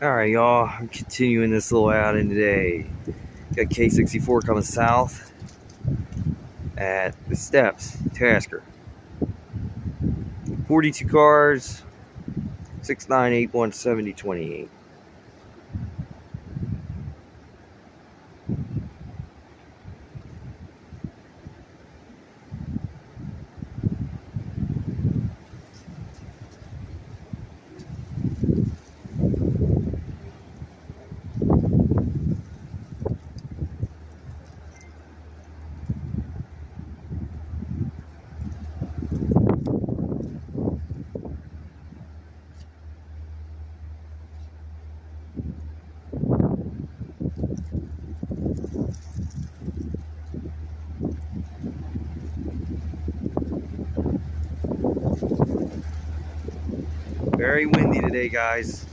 Alright, y'all, I'm continuing this little outing today. Got K64 coming south at the steps, Tasker. 42 cars, 6981 7028. Very windy today, guys.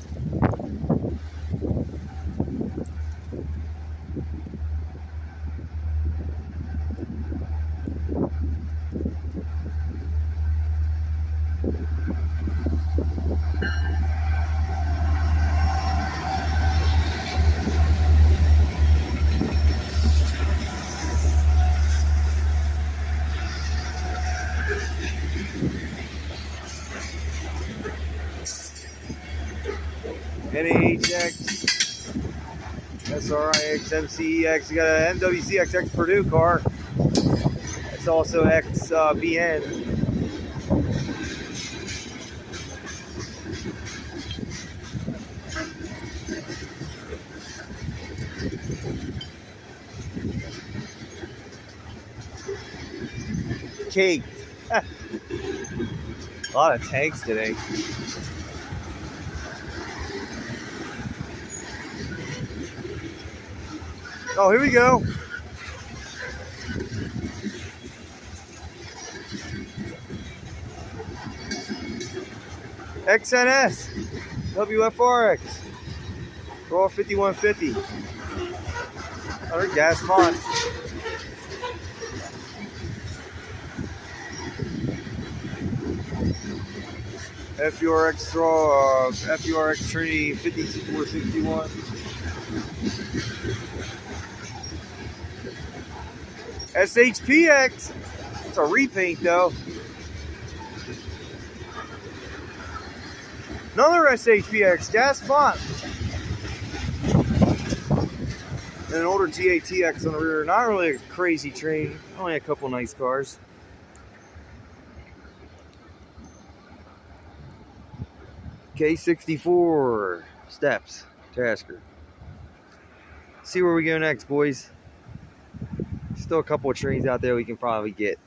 NAHX, SRIX, MCEX. You got an MWCXX Purdue car. It's also XBN. Cake. A lot of tanks today. Oh, here we go. XNS, WFRX, Raw 5150. Other gas font. FURX Raw, FURX Trinity 5461. SHPX. It's a repaint though. Another SHPX gas font. And an older GATX on the rear. Not really a crazy train. Only a couple nice cars. K64 steps, Tasker. See where we go next, boys. Still a couple of trains out there we can probably get.